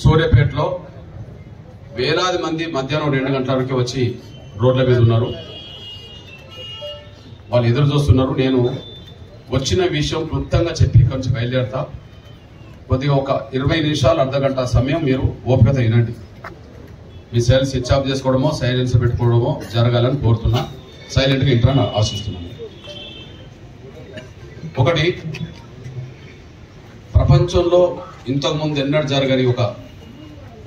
సూర్యాపేటలో వేలాది మంది మధ్యాహ్నం 2 గంటల వరకు వచ్చి రోడ్ల మీద ఉన్నారు. వాళ్ళు ఎదురు చూస్తున్నారు. నేను వచ్చిన విషయం క్లుప్తంగా చెప్పి కొంచెం బయలుదేరతా. కొద్దిగా ఒక 20 నిమిషాలు అర్ధగంట సమయం మీరు ఓపికత వినండి. మీ సెల్ స్విచ్ ఆఫ్ చేసుకోవడమో సైలెన్స్ పెట్టుకోవడమో జరగాలని కోరుతున్నా. సైలెంట్గా ఇంట్రాని ఆశిస్తున్నాను. ఒకటి, ప్రపంచంలో ఇంతకుముందు ఎన్నడూ జరగని ఒక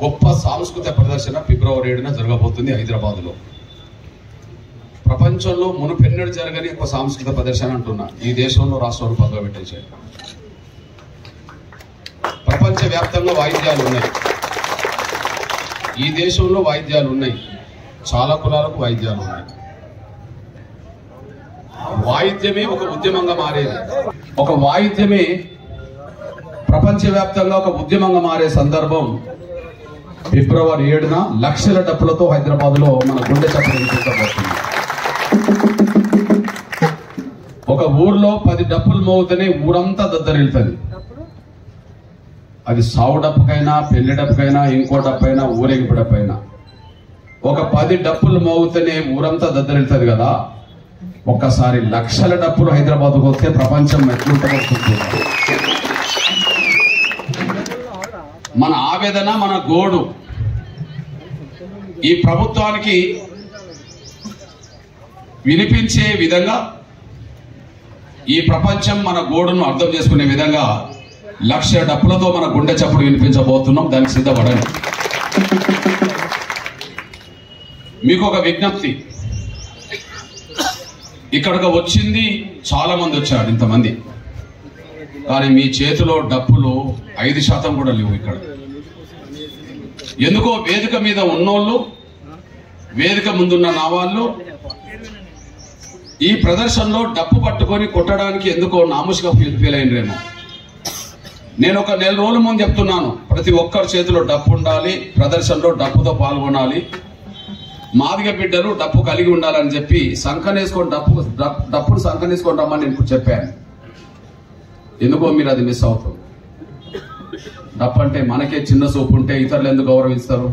గొప్ప సాంస్కృతిక ప్రదర్శన ఫిబ్రవరి 7న జరగబోతుంది హైదరాబాద్లో. ప్రపంచంలో మునుపెన్నడూ జరగని ఒక సాంస్కృతిక ప్రదర్శన అంటున్నా. ఈ దేశంలో రాష్ట్రంలో పదవి పెట్టేసాయి. ప్రపంచవ్యాప్తంగా వాయిద్యాలు ఉన్నాయి. ఈ దేశంలో వాయిద్యాలు ఉన్నాయి. చాలా కులాలకు వాయిద్యాలు ఉన్నాయి. వాయిద్యమే ఒక ఉద్యమంగా మారేది. ఒక వాయిద్యమే ప్రపంచవ్యాప్తంగా ఒక ఉద్యమంగా మారే సందర్భం ఫిబ్రవరి 7న లక్షల డప్పులతో హైదరాబాద్ లో మన గుండె చప్పుడు వినిపించబోతుంది. ఒక ఊర్లో 10 డప్పులు మోగితేనే ఊరంతా దద్దరిల్లుతుంది. అది సావు డప్పుకైనా, పెళ్లి డప్పుకైనా, ఇంకో డప్పైనా, ఊరేగింపు డప్పైనా ఒక 10 డప్పులు మోగితేనే ఊరంతా దద్దరిల్లుతుంది కదా. ఒక్కసారి లక్షల డప్పులు హైదరాబాద్కు వస్తే ప్రపంచం ఎట్లుంటుంది. మన ఆవేదన, మన గోడు ఈ ప్రభుత్వానికి వినిపించే విధంగా, ఈ ప్రపంచం మన గోడును అర్థం చేసుకునే విధంగా లక్ష డప్పులతో మన గుండె చప్పుడు వినిపించబోతున్నాం. దానికి సిద్ధపడండి. మీకు ఒక విజ్ఞప్తి. ఇక్కడికి వచ్చింది చాలా మంది వచ్చారు, ఇంతమంది. కానీ మీ చేతిలో డప్పులు 5% కూడా లేవు. ఇక్కడ ఎందుకో వేదిక మీద ఉన్నోళ్ళు, వేదిక ముందున్న నా వాళ్ళు ఈ ప్రదర్శనలో డప్పు పట్టుకొని కొట్టడానికి ఎందుకో నాముషిగా ఫీల్ అయినరేమో. నేను ఒక 4 రోజుల ముందు చెప్తున్నాను, ప్రతి ఒక్కరి చేతిలో డప్పు ఉండాలి, ప్రదర్శనలో డప్పుతో పాల్గొనాలి, మాదిగ బిడ్డలు డప్పు కలిగి ఉండాలని చెప్పి సంకనేసుకొని డప్పును సంకనేసుకొని రమ్మని నేను చెప్పాను. ఎందుకో మీరు అది మిస్ అవుతారు. డప్పు అంటే మనకే చిన్న సూపు ఉంటే ఇతరులు ఎందుకు గౌరవిస్తారు?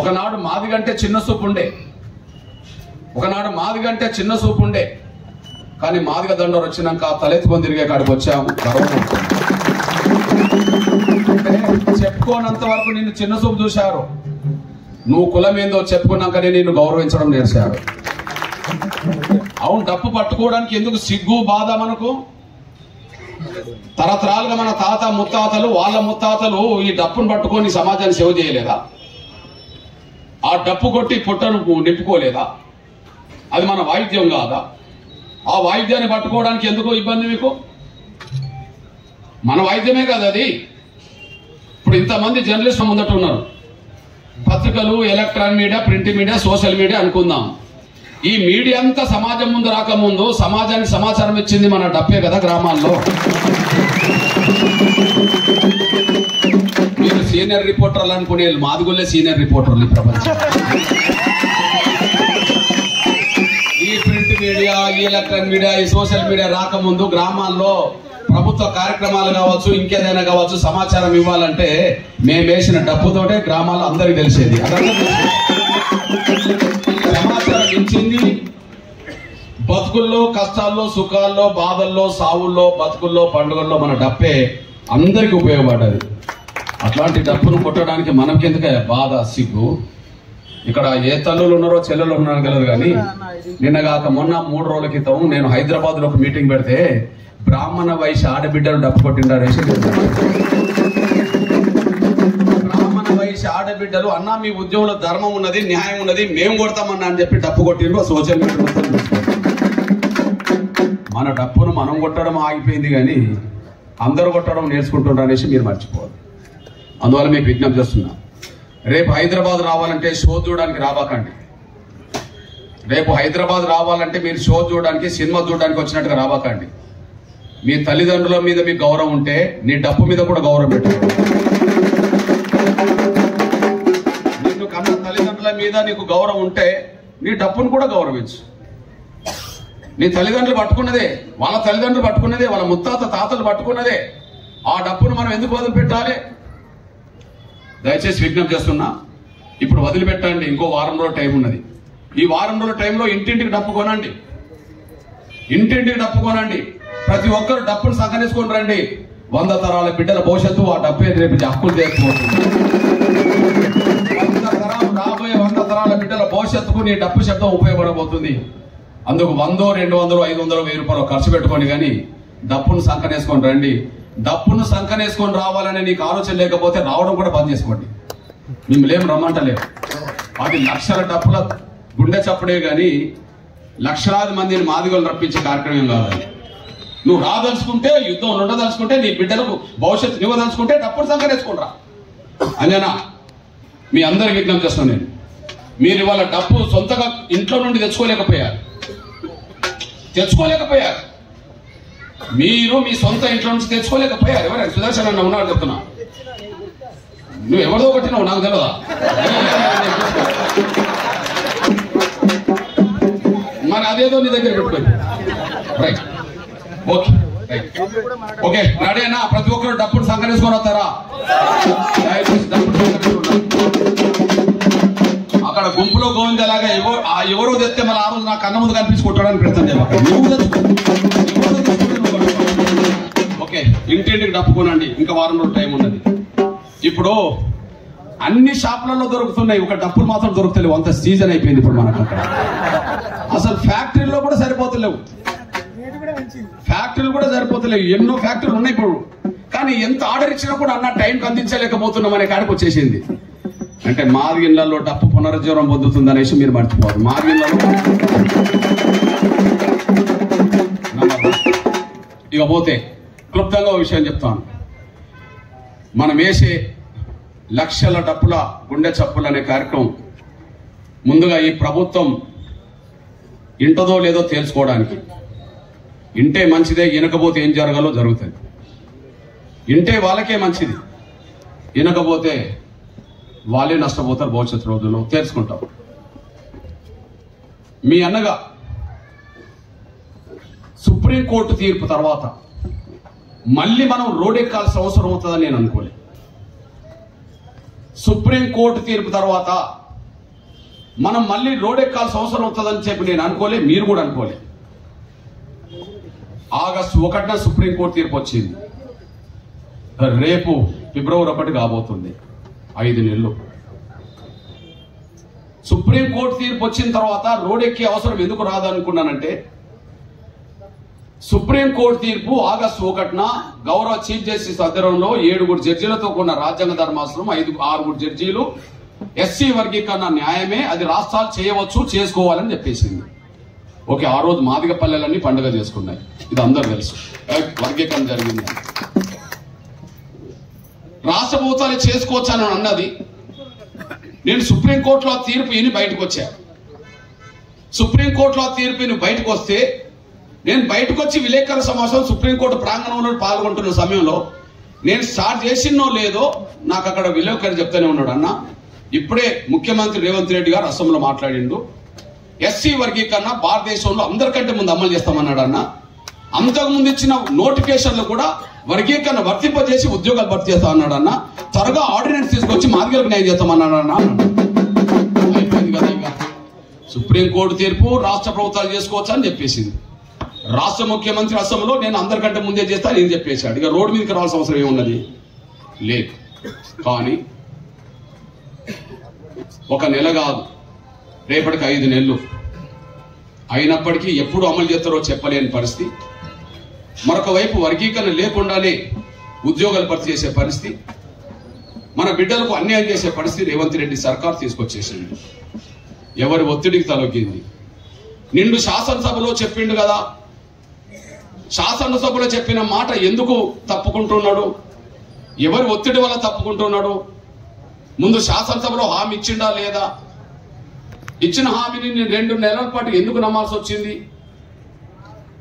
ఒకనాడు మాదిగంటే చిన్న సూపు ఉండే, ఒకనాడు మాదిగంటే చిన్న సూపు ఉండే. కానీ మాదిగ దండోరు వచ్చినాక తలెత్తుకొని తిరిగే కాడికి వచ్చాము. చెప్పుకోనంత వరకు నిన్ను చిన్న సూపు చూశారు. నువ్వు కులం ఏందో చెప్పుకున్నాకనే నిన్ను గౌరవించడం నేర్చారు. అవును, డప్పు పట్టుకోవడానికి ఎందుకు సిగ్గు, బాధ? మనకు తరతరాలుగా మన తాత ముత్తాతలు, వాళ్ళ ముత్తాతలు ఈ డప్పును పట్టుకొని సమాజాన్ని సేవ చేయలేదా? ఆ డప్పు కొట్టి పుట్టను నింపుకోలేదా? అది మన వాయిద్యం కాదా? ఆ వాయిద్యాన్ని పట్టుకోవడానికి ఎందుకో ఇబ్బంది మీకు? మన వాయిద్యమే కదా అది. ఇప్పుడు ఇంతమంది జర్నలిస్టులు ముందట ఉన్నారు. పత్రికలు, electronic media, print media, social media అనుకుందాం. ఈ మీడియా అంతా సమాజం ముందు రాకముందు సమాజానికి సమాచారం ఇచ్చింది మన డప్పే కదా. గ్రామాల్లో మీరు సీనియర్ రిపోర్టర్లు అనుకునే మాదిగుల్లే సీనియర్ రిపోర్టర్లు ఈ ప్రపంచం. ఈ ప్రింట్ మీడియా, ఈ ఎలక్ట్రానిక్ మీడియా, ఈ సోషల్ మీడియా రాకముందు గ్రామాల్లో ప్రభుత్వ కార్యక్రమాలు కావచ్చు, ఇంకేదైనా కావచ్చు, సమాచారం ఇవ్వాలంటే మేము వేసిన డప్పుతోటే గ్రామాల్లో అందరికి తెలిసేది. సమాచారం ఇచ్చింది బతుకుల్లో, కష్టాల్లో, సుఖాల్లో, బాధల్లో, సావుల్లో, బతుకుల్లో, పండుగల్లో మన డప్పే అందరికి ఉపయోగపడ్డది. అట్లాంటి డప్పును కొట్టడానికి మనకెందుకే బాధ, సిగ్గు? ఇక్కడ ఏ తల్లులు ఉన్నారో చెల్లెలు ఉన్నారో తెలియదు. కానీ నిన్నగాక మొన్న 3 రోజుల క్రితం నేను హైదరాబాద్ లో ఒక మీటింగ్ పెడితే బ్రాహ్మణ వైశ్య ఆడబిడ్డలు డప్పు కొట్టిండారేసి, బ్రాహ్మణ వైశ్య ఆడబిడ్డలు అన్నా మీ ఉద్యోగంలో ధర్మం ఉన్నది, న్యాయం ఉన్నది, మేము కొడతామన్నా అని చెప్పి డప్పు కొట్టిండ్రు. సోషల్ మీడియా మన డప్పును మనం కొట్టడం ఆగిపోయింది, కానీ అందరూ కొట్టడం నేర్చుకుంటున్నారు అనేసి మీరు మర్చిపోవాలి. అందువల్ల మీకు విజ్ఞప్తి చేస్తున్నా, రేపు హైదరాబాద్ రావాలంటే షో చూడడానికి రాబాకండి. రేపు హైదరాబాద్ రావాలంటే మీరు షో చూడడానికి, సినిమా చూడడానికి వచ్చినట్టుగా రాబాకండి. మీ తల్లిదండ్రుల మీద మీకు గౌరవం ఉంటే నీ డప్పు మీద కూడా గౌరవం పెట్టుకో. నిన్ను కన్న తల్లిదండ్రుల మీద నీకు గౌరవం ఉంటే నీ డప్పును కూడా గౌరవించు. నీ తల్లిదండ్రులు పట్టుకున్నదే, వాళ్ళ తల్లిదండ్రులు పట్టుకున్నదే, వాళ్ళ ముత్తాత తాతలు పట్టుకున్నదే. ఆ డప్పును మనం ఎందుకు వదిలిపెట్టాలి? దయచేసి విజ్ఞప్తి చేస్తున్నా, ఇప్పుడు వదిలిపెట్టండి. ఇంకో వారం రోజుల టైం ఉన్నది. ఈ వారం రోజుల టైంలో ఇంటింటికి డప్పు కొనండి, ఇంటింటికి డప్పు కొనండి. ప్రతి ఒక్కరు డప్పును సంకనేసుకొని రండి. 100 తరాల బిడ్డల భవిష్యత్తు ఆ డబ్బే రేపు హక్కులు చేసుకోవచ్చు. 100 తరాలు రాబోయే 100 తరాల బిడ్డల భవిష్యత్తుకు నీ డప్పు శబ్దం ఉపయోగపడబోతుంది. అందుకు 100, 200, 500, 1000 రూపాయలు ఖర్చు పెట్టుకోండి, కానీ డప్పును సంకనేసుకొని రండి. డప్పును సంకనేసుకొని రావాలని నీకు ఆలోచన లేకపోతే రావడం కూడా బంద్ చేసుకోండి. మిమ్మల్ని రమ్మంటలేరు. అది లక్షల డప్పుల గుండె చప్పుడే గాని లక్షలాది మందిని మాదిగోలు రప్పించే కార్యక్రమం కావాలి. నువ్వు రాదలుచుకుంటే, యుద్ధం ఉండదలుచుకుంటే, నీ బిడ్డలకు భవిష్యత్తు ఇవ్వదలుచుకుంటే డప్పును సంకనేసుకుంటా. అంజనా, మీ అందరికి విజ్ఞప్తి చేస్తాను నేను. మీరు ఇవాళ డప్పు సొంతగా ఇంట్లో నుండి తెచ్చుకోలేకపోయారు. మీరు మీ సొంత ఇంట్లో నుంచి తెచ్చుకోలేకపోయారు. ఎవరైనా సుదర్శన్ అన్న ఉన్నాడు చెప్తున్నా. నువ్వు ఎవరిదో కొట్టినావు నాకు తెలియదా? మరి అదేదో నీ దగ్గర పెట్టుకోండి. Right, okay, right, okay, ready అన్నా? ప్రతి ఒక్కరు డప్పును సంకనేసుకొని వస్తారా? అక్కడ గుంపులో గోవిందలాగా ఎవరో తెస్తే మళ్ళీ ఆ రోజు నా కన్న ముందు కనిపించి కొట్టడానికి ప్రయత్నం చేయాలి. ఓకే, ఇంటింటికి డప్పుకోనండి. ఇంకా వారం రోజులు టైం ఉన్నది. ఇప్పుడు అన్ని షాపులలో దొరుకుతున్నాయి, ఒక డప్పులు మాత్రం దొరుకుతలేవు. అంత సీజన్ అయిపోయింది ఇప్పుడు మనకు. అక్కడ అసలు ఫ్యాక్టరీలో కూడా సరిపోతలేవు. ఎన్నో ఫ్యాక్టరీలు ఉన్నాయి ఇప్పుడు. కానీ ఎంత ఆర్డర్ ఇచ్చినా కూడా అన్న టైంకి అందించలేకపోతున్నాం అనే కాడికి వచ్చేసింది. అంటే మాదిగిళ్ళలో డప్పు పునరుజ్జీవనం పొందుతుంది అనేసి మీరు మర్చిపోరు. మాదిగిళ్ళలో ఇక పోతే క్లుప్తంగా విషయం చెప్తాను. మనం వేసే లక్షల డప్పుల గుండె చప్పులు అనే కార్యక్రమం ముందుగా ఈ ప్రభుత్వం ఇంటదో లేదో తేల్చుకోవడానికి, ఇంటే మంచిదే, వినకపోతే ఏం జరగాలో జరుగుతుంది. ఇంటే వాళ్ళకే మంచిది, వినకపోతే వాళ్ళే నష్టపోతారు. భవిష్యత్తు రోజుల్లో తేల్చుకుంటాం. మీ అన్నగా సుప్రీంకోర్టు తీర్పు తర్వాత మళ్ళీ మనం రోడ్డెక్కాల్సిన అవసరం అవుతుందని నేను అనుకోలే. సుప్రీంకోర్టు తీర్పు తర్వాత మనం మళ్ళీ రోడ్డెక్కాల్సిన అవసరం అవుతుందని చెప్పి నేను అనుకోలే, మీరు కూడా అనుకోలే. ఆగస్టు 1న సుప్రీంకోర్టు తీర్పు వచ్చింది. రేపు ఫిబ్రవరి 1 కాబోతుంది. 5 నెలలు. సుప్రీంకోర్టు తీర్పు వచ్చిన తర్వాత రోడ్డెక్కే అవసరం ఎందుకు రాదనుకున్నానంటే, సుప్రీంకోర్టు తీర్పు ఆగస్టు 1న గౌరవ చీఫ్ జస్టిస్ ఆధ్వర్యంలో 7 జడ్జీలతో కూడిన రాజ్యాంగ ధర్మాసనం 6 జడ్జీలు ఎస్సీ వర్గీకరణ న్యాయమే, అది రాష్ట్రాలు చేయవచ్చు, చేసుకోవాలని చెప్పేసింది. ఓకే, ఆ రోజు మాదిగ పల్లెలన్నీ పండుగ చేసుకున్నాయి. ఇది అందరూ తెలుసు. వర్గీకరణ జరిగింది. రాష్ట్ర ప్రభుత్వాలు చేసుకోవచ్చు అని అన్నది. నేను సుప్రీంకోర్టులో తీర్పు విని బయటకు వచ్చా. సుప్రీంకోర్టులో తీర్పు విని బయటకు వస్తే, నేను బయటకు వచ్చి విలేకరుల సమావేశం సుప్రీంకోర్టు ప్రాంగణంలో పాల్గొంటున్న సమయంలో నేను స్టార్ట్ చేసినో లేదో నాకు అక్కడ విలేకరు చెప్తానే ఉన్నాడు, అన్న ఇప్పుడే ముఖ్యమంత్రి రేవంత్ రెడ్డి గారు అసెంబ్లీలో మాట్లాడిండు, ఎస్సీ వర్గీకరణ భారతదేశంలో అందరికంటే ముందు అమలు చేస్తామన్నాడు. అన్న అంతకుముందు ఇచ్చిన నోటిఫికేషన్లు కూడా వర్గీకరణ వర్తింపజేసి ఉద్యోగాలు భర్తీ చేస్తా అన్నాడు. అన్న త్వరగా ఆర్డినెన్స్ తీసుకొచ్చి మాదిగలకు న్యాయం చేస్తామన్నాడు. అన్న అయిపోయింది కదా. ఇక సుప్రీంకోర్టు తీర్పు రాష్ట్ర ప్రభుత్వాలు చేసుకోవచ్చు అని చెప్పేసింది. రాష్ట్ర ముఖ్యమంత్రి అసెంబ్లీలో నేను అందరికంటే ముందే చేస్తా నేను చెప్పేశాడు. ఇక రోడ్డు మీదకి రావాల్సిన అవసరం ఏమున్నది లేదు. కానీ ఒక నెల కాదు, రేపటికి 5 నెలలు అయినప్పటికీ ఎప్పుడు అమలు చేస్తారో చెప్పలేని పరిస్థితి. మరొక వైపు వర్గీకరణ లేకుండానే ఉద్యోగాలు భర్తీ చేసే పరిస్థితి, మన బిడ్డలకు అన్యాయం చేసే పరిస్థితి రేవంత్ రెడ్డి సర్కార్ తీసుకొచ్చేసింది. ఎవరి ఒత్తిడికి తలొగ్గింది. నిండు శాసనసభలో చెప్పిండు కదా, శాసనసభలో చెప్పిన మాట ఎందుకు తప్పుకుంటున్నాడు? ఎవరి ఒత్తిడి వల్ల తప్పుకుంటున్నాడు? ముందు శాసనసభలో హామీ ఇచ్చిండా లేదా? ఇచ్చిన హామీని నేను 2 నెలల పాటు ఎందుకు నమ్మాల్సి వచ్చింది?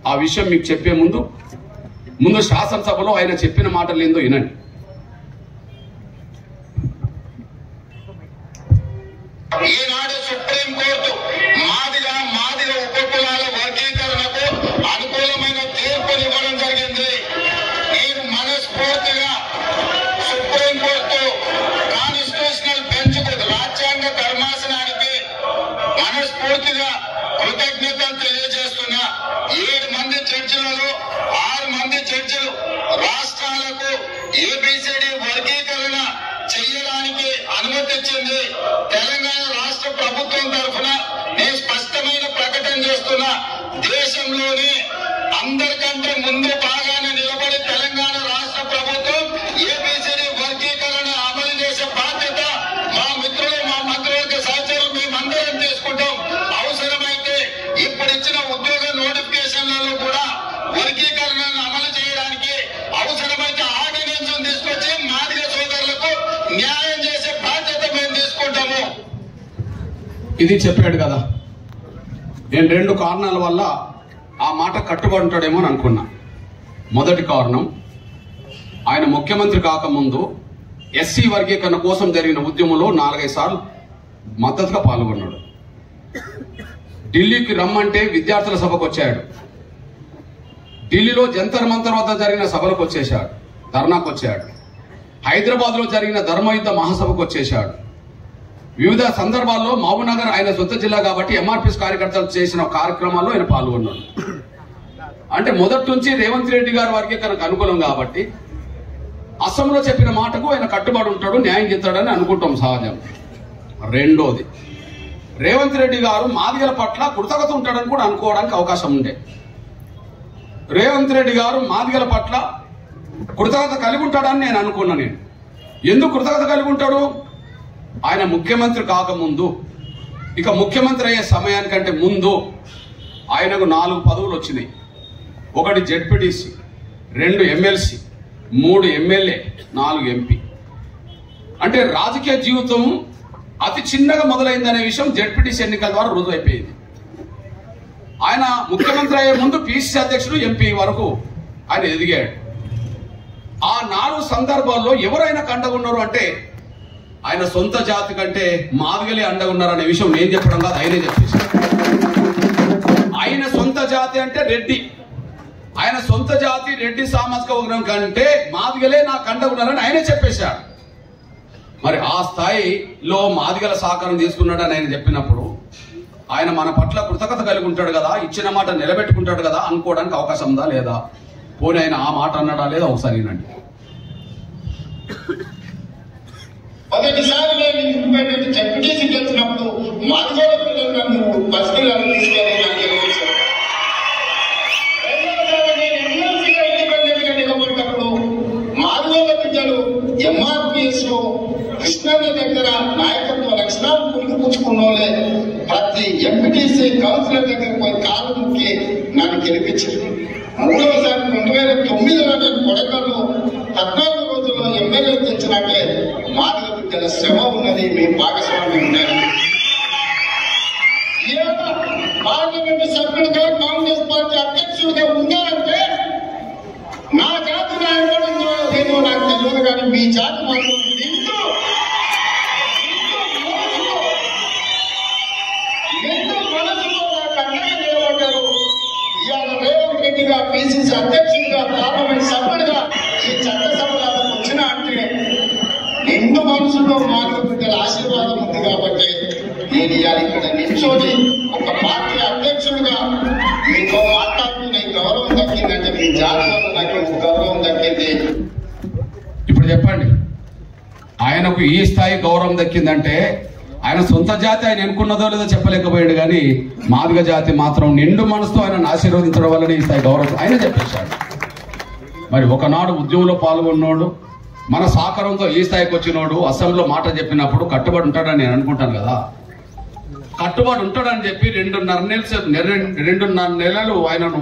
ఆ విషయం మీకు చెప్పే ముందు శాసనసభలో ఆయన చెప్పిన మాటలు ఏందో వినండి. ఈనాడు సుప్రీంకోర్టు మాదిగ ఉపకులాల వర్గీకరణకు అనుకూలమైన తీర్పునివ్వడం జరిగింది. నేను మనస్ఫూర్తిగా గమనించండి. తెలంగాణ రాష్ట్ర ప్రభుత్వం తరఫున నేను స్పష్టమైన ప్రకటన చేస్తున్నా. దేశంలోనే అందరికంటే ముందు బాగానే నిలబడి తెలంగాణ రాష్ట్ర ప్రభుత్వం ఏబిసిడి వర్గీకరణ అమలు చేసే బాధ్యత మా మిత్రులు, మా మంత్రివర్గ సహచరులు మేమందరం తీసుకుంటాం. అవసరమైతే ఇప్పుడు ఇచ్చిన ఉద్యోగ నోటిఫికేషన్లలో కూడా వర్గీకరణను అమలు చేయడానికి అవసరమైతే ఆర్డినెన్స్ తీసుకొచ్చి మాదిగ సోదరులకు న్యాయం చేసే బాధ్యత మేము తీసుకుంటాము. ఇది చెప్పాడు కదా. నేను 2 కారణాల వల్ల ఆ మాట కట్టుబడి ఉంటాడేమో అని అనుకున్నా. మొదటి కారణం, ఆయన ముఖ్యమంత్రి కాకముందు ఎస్సీ వర్గీకరణ కోసం జరిగిన ఉద్యమంలో 4-5 సార్లు మద్దతుగా పాల్గొన్నాడు. ఢిల్లీకి రమ్మంటే విద్యార్థుల సభకు వచ్చాడు. ఢిల్లీలో జంతర్ మంతర్ వద్ద జరిగిన సభలకు వచ్చేశాడు, ధర్నాకు వచ్చాడు. హైదరాబాద్ లో జరిగిన ధర్మయుద్ధ మహాసభకు వచ్చేశాడు. వివిధ సందర్భాల్లో మహబూబ్నగర్ ఆయన సొంత జిల్లా కాబట్టి ఎంఆర్పీఎస్ కార్యకర్తలు చేసిన కార్యక్రమాల్లో ఆయన పాల్గొన్నాడు. అంటే మొదటి నుంచి రేవంత్ రెడ్డి గారి వర్గీకరణకు అనుకూలం కాబట్టి అసెంబ్లీలో చెప్పిన మాటకు ఆయన కట్టుబడి ఉంటాడు, న్యాయం చేస్తాడని అనుకుంటాం సహజం. రెండోది, రేవంత్ రెడ్డి గారు మాదిగల పట్ల కృతజ్ఞత ఉంటాడని కూడా అనుకోవడానికి అవకాశం ఉండే. రేవంత్ రెడ్డి గారు మాదిగల పట్ల కృతజ్ఞత కలిగి ఉంటాడని నేను అనుకున్నా. నేను ఎందుకు కృతజ్ఞత కలిగి ఉంటాడు? ఆయన ముఖ్యమంత్రి కాకముందు, ఇక ముఖ్యమంత్రి అయ్యే సమయానికంటే ముందు ఆయనకు 4 పదవులు వచ్చినాయి. 1 జెడ్పీటీసీ, 2 ఎమ్మెల్సీ, 3 ఎమ్మెల్యే, 4 ఎంపీ. అంటే రాజకీయ జీవితం అతి చిన్నగా మొదలైందనే విషయం జెడ్పీటీసీ ఎన్నికల ద్వారా రుజువు అయిపోయింది. ఆయన ముఖ్యమంత్రి అయ్యే ముందు పిసిసి అధ్యక్షుడు, ఎంపీ వరకు ఆయన ఎదిగాడు. ఆ 4 సందర్భాల్లో ఎవరైనా అండగా ఉన్నారు అంటే ఆయన సొంత జాతి కంటే మాదిగలే అండగా ఉన్నారనే విషయం నేను చెప్పడం కాదు, ఆయనే చెప్పేశారు. ఆయన సొంత జాతి అంటే రెడ్డి, ఆయన సొంత జాతి రెడ్డి సామాజిక వర్గం కంటే మాదిగలే నాకు అండగా ఉన్నారని ఆయనే చెప్పేశాడు. మరి ఆ స్థాయిలో మాదిగల సహకారం తీసుకున్నాడని ఆయన చెప్పినప్పుడు ఆయన మన పట్ల కృతజ్ఞత కలిగి ఉంటాడు కదా, ఇచ్చిన మాట నిలబెట్టుకుంటాడు కదా అనుకోవడానికి అవకాశం ఉందా లేదా? పోనీ ఆయన ఆ మాట అన్నాడా లేదా ఒకసారి వినండి. మొదటిసారి నేను ఇండిపెండెంట్ జడ్పీటీసీ వచ్చినప్పుడు మాదిగోడ పిల్లలు నన్ను బస్సులను తీసుకెళ్ళి నాకు గెలిపించారు. రెండవసారి నేను ఎమ్మెల్సీగా ఇండిపెండెంట్ గా నిలబడినప్పుడు మాదిగోడ పిల్లలు ఎంఆర్పీఎస్ లో కృష్ణన్న దగ్గర నాయకత్వ లక్షణాలు పుణుకుపుచ్చుకున్న వాళ్ళే ప్రతి ఎంపీటీసీ కౌన్సిలర్ దగ్గర పోయి కాలు ముక్కి నన్ను గెలిపించారు. మూడవసారి 2009లో నేను కొడకల్లో 14 రోజుల్లో ఎమ్మెల్యే తెచ్చినాకే మాదిగ బిడ్డల శ్రమ ఉన్నది, మీ భాగస్వామ్యం ఉన్నది. పార్లమెంట్ సభ్యుడిగా కాంగ్రెస్ పార్టీ అధ్యక్షుడిగా ఉన్నారంటే నా జాతి నాయకుడు ఏదో నాకు తెలియదు, కానీ మీ జాతి మాత్రం నిండు మనసులో నాకు అండగా నిలబడ్డారు. ఇవాళ రేవంత్ రెడ్డిగా పిసిసి అధ్యక్షుడిగా పార్లమెంట్ సభ్యుడిగా ఈ చట్టసభలకు వచ్చిన అంటే నిండు మనసులో మాదిగ బిడ్డల ఆశీర్వాదం ఉంది కాబట్టి నేను ఇవాళ ఇక్కడ నిల్చొని ఒక పార్టీ అధ్యక్షుడిగా మీతో మాట్లాడుతున్న గౌరవం దక్కిందంటే మీ జాతి వల్ల నాకు గౌరవం దక్కింది. ఇప్పుడు చెప్పండి, ఆయనకు ఈ స్థాయి గౌరవం దక్కిందంటే ఆయన సొంత జాతి ఆయన ఎన్నుకున్నదో లేదో చెప్పలేకపోయాడు, కానీ మాదిగ జాతి మాత్రం నిండు మనసుతో ఆయన ఆశీర్వదించడం వల్లనే ఈ స్థాయి గౌరవం ఆయన చెప్పేశాడు. మరి ఒకనాడు ఉద్యమంలో పాల్గొన్నోడు, మన సహకారంతో ఈ స్థాయికి వచ్చినోడు అసెంబ్లీలో మాట చెప్పినప్పుడు కట్టుబడి ఉంటాడని నేను అనుకుంటాను కదా. కట్టుబడి ఉంటాడని చెప్పి 2.5 నెలలు ఆయనను